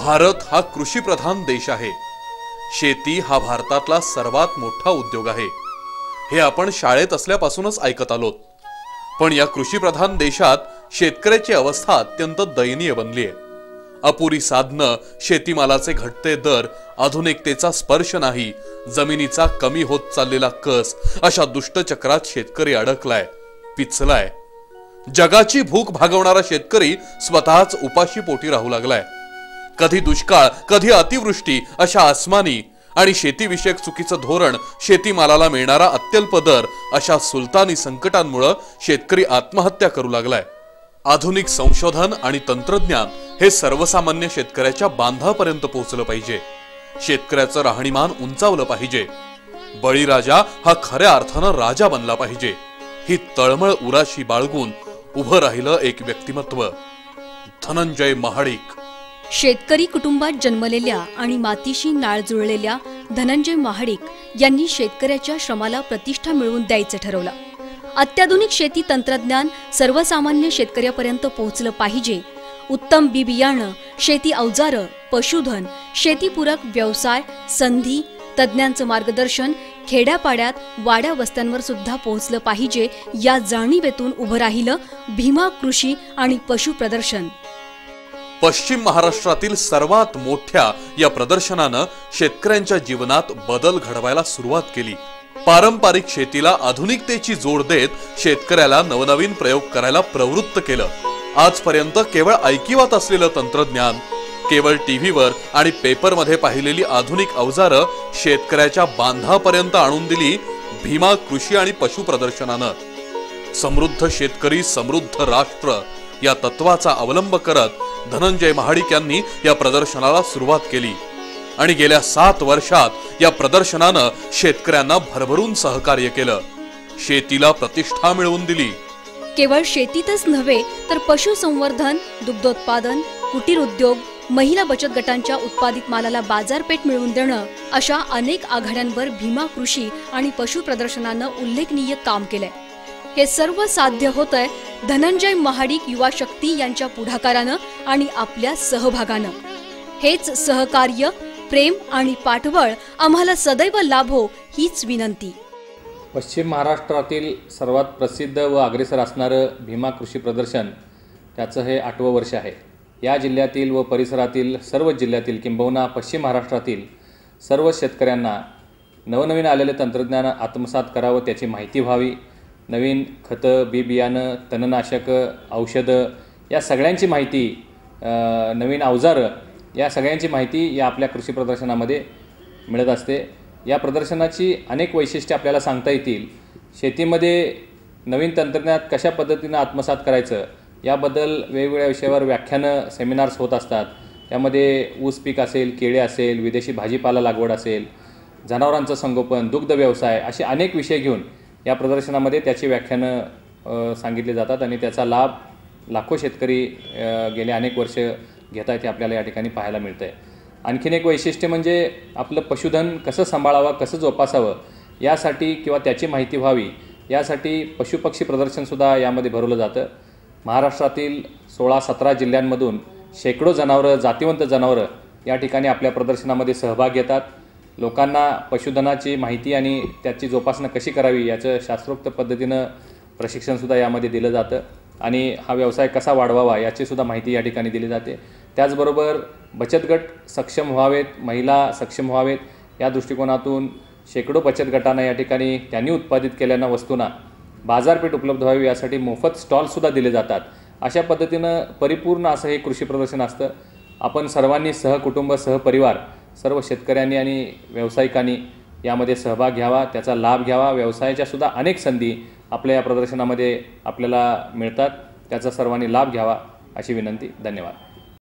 भारत हा कृषीप्रधान देश आहे। शेती हा भारतातला सर्वात मोठा उद्योग आहे। हे आपण शाळेत असल्यापासूनच ऐकत आलोत। पण या कृषीप्रधान देशात शेतकऱ्याची अवस्था अत्यंत दयनीय बनली आहे। अपुरी साधनं, शेतीमालाचे घटते दर, आधुनिकतेचा स्पर्श नाही, जमिनीचा कमी होत चाललेला कस, अशा दुष्टचक्रात शेतकरी अडकलाय, पिचलाय। जगाची भूक भागवणारा शेतकरी स्वतःच उपाशी पोटी राहू लागलाय। कधी दुष्काळ, कधी अतिवृष्टी अशा आसमानी आणि शेतीविषयक चुकीचं धोरण, शेतीमालाला मिळणारा अत्यल्प दर अशा सुलतानी संकटांमुळे शेतकरी आत्महत्या करू लागलाय। आधुनिक संशोधन आणि तंत्रज्ञान हे सर्वसामान्य शेतकऱ्याच्या बांधापर्यंत पोहोचलं पाहिजे। शेतकऱ्याचं राहणीमान उंचावलं पाहिजे। बळीराजा हा खऱ्या अर्थानं राजा बनला पाहिजे। ही तळमळ उराशी बाळगून उभं राहिलं एक व्यक्तिमत्व, धनंजय महाडिक। शेतकरी कुटुंबात जन्मलेल्या आणि मातीशी नाळ जुळलेल्या धनंजय महाडिक यांनी शेतकऱ्याच्या श्रमाला प्रतिष्ठा मिळवून द्यायचं ठरवलं। अत्याधुनिक शेती तंत्रज्ञान सर्वसामान्य शेतकऱ्यापर्यंत पोहोचलं पाहिजे। उत्तम बी बियाणं, शेती अवजारं, पशुधन, शेतीपूरक व्यवसाय, संधी, तज्ज्ञांचं मार्गदर्शन खेड्यापाड्यात, वाड्या वस्त्यांवर सुद्धा पोहोचलं पाहिजे। या जाणीवेतून उभं राहिलं भीमा कृषी आणि पशु प्रदर्शन। पश्चिम महाराष्ट्रातील सर्वात मोठ्या या प्रदर्शनानं शेतकऱ्यांच्या जीवनात बदल घडवायला सुरुवात केली। पारंपरिक शेतीला आधुनिकतेची जोड देत शेतकऱ्याला नवनवीन प्रयोग करायला प्रवृत्त केलं। आजपर्यंत केवळ ऐकिवात असलेलं तंत्रज्ञान, केवळ टीव्हीवर आणि पेपरमध्ये पाहिलेली आधुनिक अवजारं शेतकऱ्याच्या बांधापर्यंत आणून दिली भीमा कृषी आणि पशु प्रदर्शनानं। समृद्ध शेतकरी समृद्ध राष्ट्र या तत्वाचा अवलंब करत धनंजय महाडिक यांनी या प्रदर्शनाला सुरुवात केली आणि गेल्या 7 वर्षात या प्रदर्शनानं शेतकऱ्यांना भरभरून सहकार्य केलं, शेतीला प्रतिष्ठा मिळवून दिली। केवळ शेतीतच नव्हे तर पशुसंवर्धन, दुग्धोत्पादन, कुटीर उद्योग, महिला बचत गटांच्या उत्पादित मालाला बाजारपेठ मिळवून देणं अशा अनेक आघाड्यांवर भीमा कृषी आणि पशु प्रदर्शनानं उल्लेखनीय काम केलंय। हे सर्व साध्य होतंय धनंजय महाडिक युवा शक्ती यांच्या पुढाकारानं आणि आपल्या सहभागानं। हेच सहकार्य, प्रेम आणि पाठबळ आम्हाला सदैव लाभो हीच विनंती। पश्चिम महाराष्ट्रातील सर्वात प्रसिद्ध व अग्रेसर असणारं भीमा कृषी प्रदर्शन त्याचं हे 8वं वर्ष आहे। या जिल्ह्यातील व परिसरातील सर्व जिल्ह्यातील किंबहुना पश्चिम महाराष्ट्रातील सर्व शेतकऱ्यांना नवनवीन आलेले तंत्रज्ञान आत्मसात करावं, त्याची माहिती व्हावी। नवीन खतं, बी बियाणं, तणनाशक, औषधं या सगळ्यांची माहिती, नवीन अवजारं या सगळ्यांची माहिती या आपल्या कृषी प्रदर्शनामध्ये मिळत असते। या प्रदर्शनाची अनेक वैशिष्ट्ये आपल्याला सांगता येतील। शेतीमध्ये नवीन तंत्रज्ञान कशा पद्धतीनं आत्मसात करायचं याबद्दल वेगवेगळ्या विषयावर व्याख्यानं, सेमिनार्स होत असतात। त्यामध्ये ऊस पीक असेल, केळे असेल, विदेशी भाजीपाला लागवड असेल, जनावरांचं संगोपन, दुग्ध व्यवसाय असे अनेक विषय घेऊन या प्रदर्शनामध्ये त्याची व्याख्यानं सांगितली जातात आणि त्याचा लाभ लाखो शेतकरी गेले अनेक वर्ष घेत आहेत, हे आपल्याला या ठिकाणी पाहायला मिळतं आहे। आणखीन एक वैशिष्ट्य म्हणजे आपलं पशुधन कसं सांभाळावं, कसं जोपासावं यासाठी किंवा त्याची माहिती व्हावी यासाठी पशुपक्षी प्रदर्शनसुद्धा यामध्ये भरवलं जातं। महाराष्ट्रातील 16-17 जिल्ह्यांमधून शेकडो जनावरं, जातिवंत जनावरं या ठिकाणी आपल्या प्रदर्शनामध्ये सहभाग घेतात। लोकांना पशुधनाची माहिती आणि त्याची जोपासना कशी करावी याचं शास्त्रोक्त पद्धतीनं प्रशिक्षणसुद्धा यामध्ये दिलं जातं आणि हा व्यवसाय कसा वाढवावा याचीसुद्धा माहिती या ठिकाणी दिली जाते। त्याचबरोबर बचत गट सक्षम व्हावेत, महिला सक्षम व्हावेत या दृष्टिकोनातून शेकडो बचत गटांना या ठिकाणी त्यांनी उत्पादित केलेल्या वस्तूंना बाजारपेठ उपलब्ध व्हावी यासाठी मोफत स्टॉलसुद्धा दिले जातात। अशा पद्धतीनं परिपूर्ण असं हे कृषी प्रदर्शन असतं। आपण सर्वांनी सहकुटुंब, सहपरिवार, सर्व शेतकऱ्यांनी आणि व्यावसायिकांनी यामध्ये सहभाग घ्यावा, त्याचा लाभ घ्यावा। व्यवसायाच्यासुद्धा अनेक संधी आपल्या या प्रदर्शनामध्ये आपल्याला मिळतात, त्याचा सर्वांनी लाभ घ्यावा अशी विनंती। धन्यवाद।